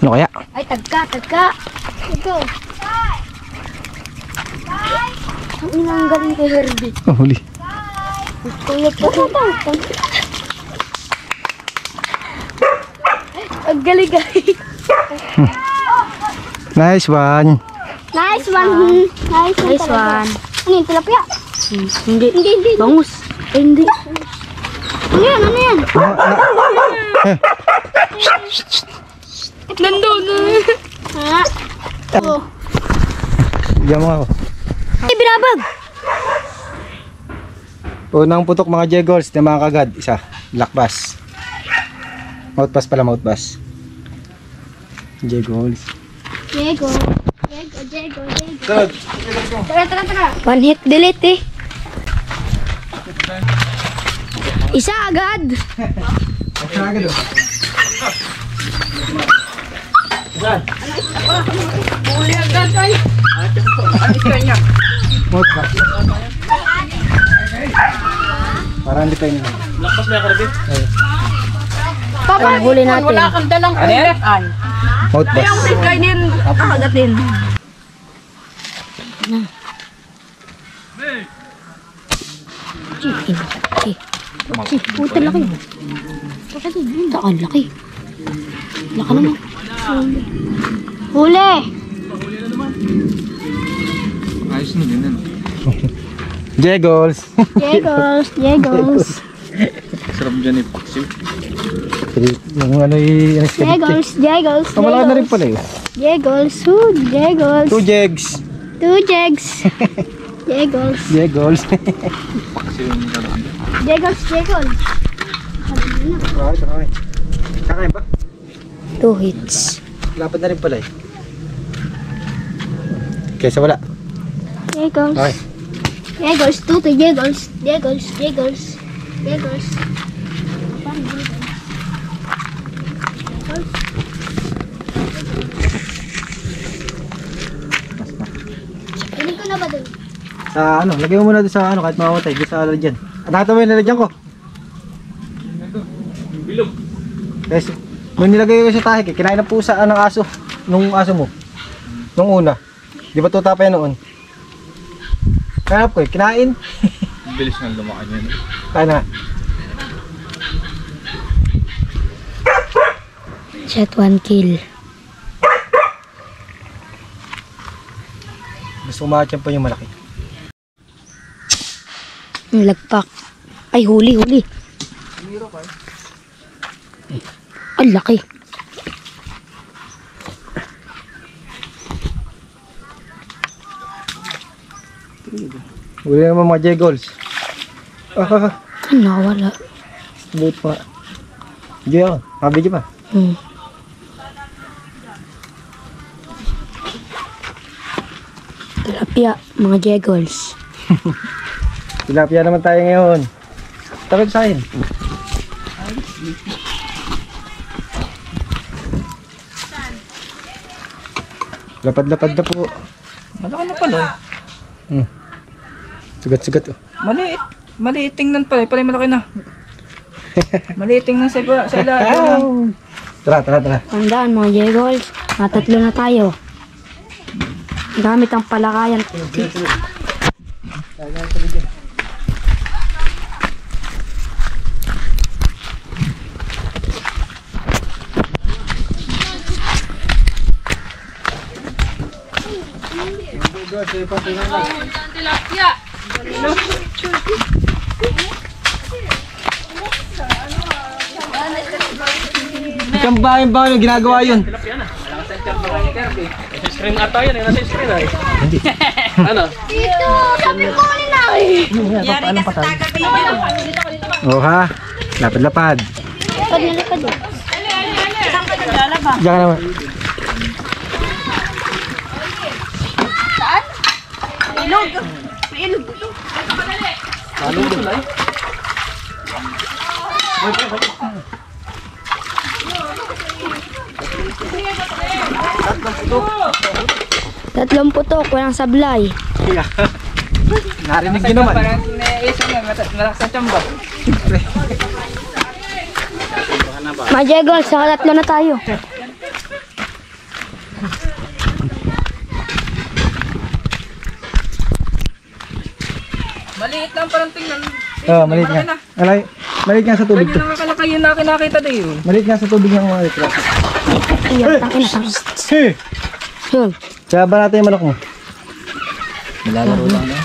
Ano kaya? Ay, tagka. Ito. Ang inang galing kay Herbie. Oh, huli. Kulot ko. Ang galing. Nice one. Nice one. Nice one. Ano yung tilapia? Hindi. Bangus. Hindi. Ano yan? Nandun. Ha? Oh. Diyan mo ako. Ay, binabag. Unang putok mga jegols na mga kagad. Isa. Black bass. Mouth bass pala, mouth bass. Jegols. Jego. Good. Tara. One hit delete eh. Isa agad. Isa agad o. Huli agad ay. Alis ka niya. Mouth bass. Parang hindi tayo nila. Lakas na karabit. Papa, huli natin. Wala kang dalang ulit ay. Mouth bass. Yung sigay din kakagatin. Puta laki. Saan laki? Laki naman. Huli. Ayos na din. Jegols. Jegos. Sarap dyan i-paksiw. Yung ano yung Jegos. Kamalakad na rin pala eh. Jegos. Two jegs. Jegos. Jegols. Paksiw yung kalaki. Jegos. Okay. Kakain ba? 2 hits. Lapad na rin pala eh. Kaysa wala. Jegos. Okay. Jegos. 2 to Jegos. Pwede ko na ba doon? Sa ano, lagay mo muna doon sa ano kahit mamamatay. Doon sa lalagyan. Nakita mo yung lalagyan ko? Bilog. Yes. Nung nilagay ko sa tahik eh, kinain ng pusa ng aso. Nung aso mo. Nung una. Di ba tutapay noon? Kanap ko eh, kinain. Ang bilis nga lumakan yun. Kaya na. Shot 1 kill. Gusto kumakatyan pa yung malaki. Lagpak. Ay, huli. Ang laki. Huli naman mga jegols. Nawala. Buot pa. Video ako. Video pa. Tilapia, mga jegols. Tilapia naman tayo ngayon. Tapos sa akin. Lapad-lapad na po. Malaki na pala. Sugat-sugat oh. Maliit tingnan pala. Pala malaki na. Maliit tingnan sa ilalim. Tara. Tandaan mga jegols. Matatlo na tayo. Gamit ang palakayan. Tilapia. Ikambahin ba yung ginagawa yun? Tilapia na. Alam sa tiyan ba ni Kirby? Screen ata yun. Nasa screen ay. Hindi. Ano? Dito! Sabi ko na Yari ka sa tagabi. Oh ha? Lapad-lapad. Lapad na lapad eh. Saan ka naglalaba? Diyan ka naman. Ilog. Ilog. Ilog dito. Tatlong putok, walang sablay. Narinig nyo naman. Parang isa nga. Malakas ang tiyamba. Mga jegols, saka tatlo na tayo. Maliit lang parang tingnan. Maliit malaki nga. na. Maliit nga sa tubig Pwede to. na kakalaki yun na kinakita din yun. Maliit nga sa tubig ng mga ito. Ayan, tangin na. Hey! Yun. Kaya ba natin yung manok mo? Nilalaro lang na.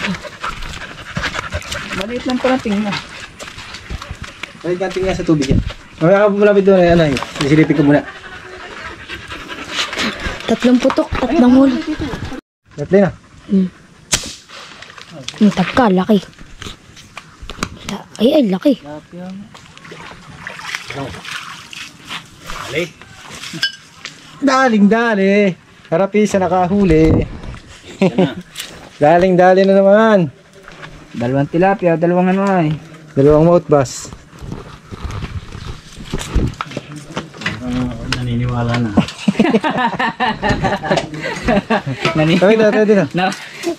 Maliit lang parang tingnan. Maliit nga tingnan sa tubig yan. Mamaya ka pumulapit doon ano yun. Isilipin ko muna. 3 putok, 3 huli. Gatli na. Ang tagka, laki. Ay, laki. Daling-dali. Harapi sa nakahuli. Daling-dali na naman. Dalawang tilapia, dalawang ano ay. Dalawang mouth bass. Naniniwala na. Tawid na, tawid na.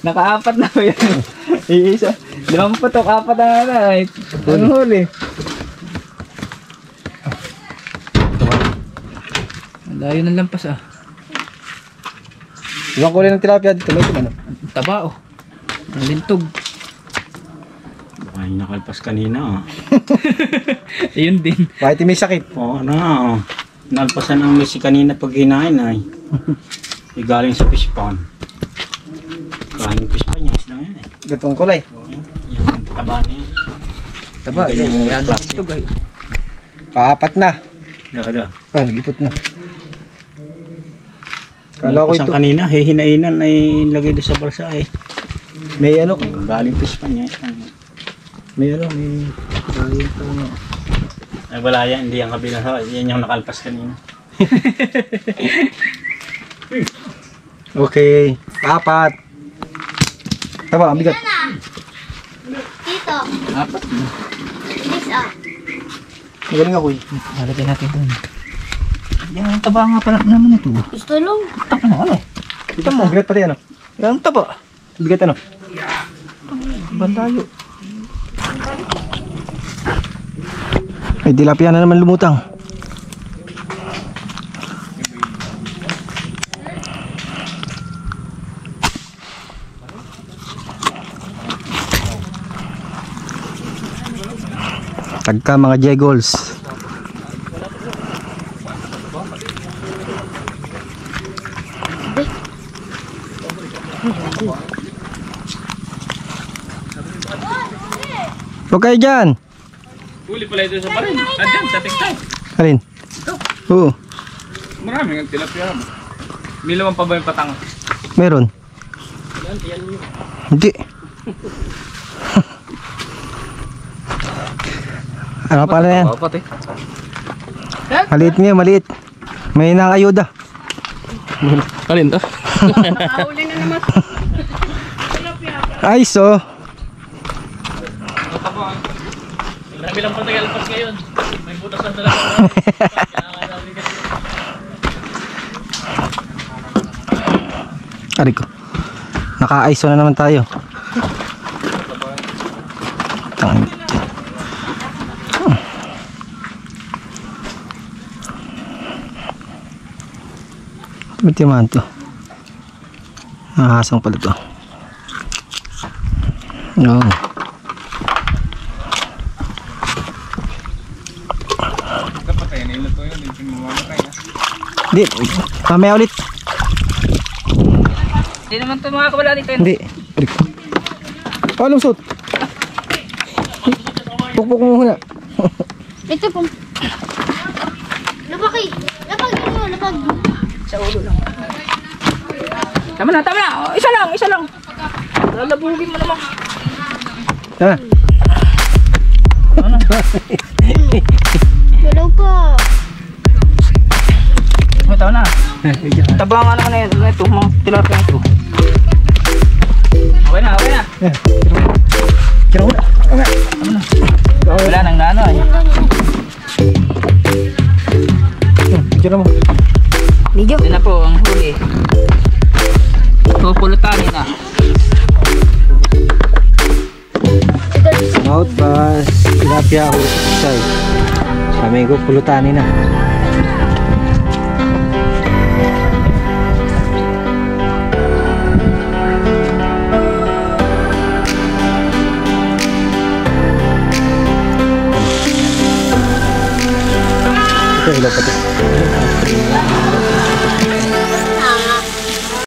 Naka-4 na ko yan. Iisa. 5 putok, 4 na ay. Ang huli. Ang layo ng lampas ah. Ibang kulay ng tilapia dito. May ito ano? Ang taba oh. Ang lintog. Baka yung nakalpas kanina. Ayun din. Bakit may sakit? Oo na. Nalpasan ang misi kanina pag hinain ay. Galing sa fish pond. Kain fish pond niya. Isla yan eh. Gatong kulay. Yung taba niya. Taba. Yan ang lintog ay. Paapat na. Dada. Nagipot na. Kala ko Nalpasan ito. kanina. Hinainan ay lagay doon sa balsa eh. May ano. Galing fish pond niya. May ano. May galing pa ano. Ay wala yan. Hindi yung kabila. Yan yung nakalpas kanina. Okay. Apat. Tama, ang bigat. Dito. 4. This ah. Magaling ako eh. Halagyan natin doon. Yan ang taba nga pala naman ito. Gusto lang. Tak na ano. Ito mo, bigat pati ano. Yan ang taba. Bigat ano. Bandayo. Ay, tilapia na naman lumutang. Tagka mga jegols. Huwag kayo dyan. Huli pala ito sa parin. Andyan, sa TikTok. Alin? Oo, Marami ang tilapia. May laman pa ba yung patang? meron. Hindi. Ano pala yan? Oo, pati. Maliit nga, maliit. May nangayuda. Alin to? Ay, so. Marami lang pala nag-alpas ngayon. May butas na talaga. Aray ko. Naka-ISO na naman tayo. Tangin. Ba't yaman to? Nakahasang pala to. Oo. Kapatay na ilo to yun. Hindi mamamatay na. Hindi, mamaya ulit. Hindi naman ito mga kabala dito. Hindi. Aray ko. Oh, lusot. Pukpuk mo muna. Ito po. Lapag eh. Lapag yun. Lapag. Sa ulo lang. Tama na, tama na. Oh, isa lang, isa lang. Lalabugin mo naman. Ha? Wala pa. Oh, tama na. Taba nga naman na yun. Ito, mga tilapia ito. Okay na, okay na. Kira mo na. Wala nang nano eh. Kira mo. Video. Yan na po ang huli. Pupulutanin na. Mouth bass. Tilapia ako sa kusay. Sabi ko, pulutanin na. Ito, ilaw pati.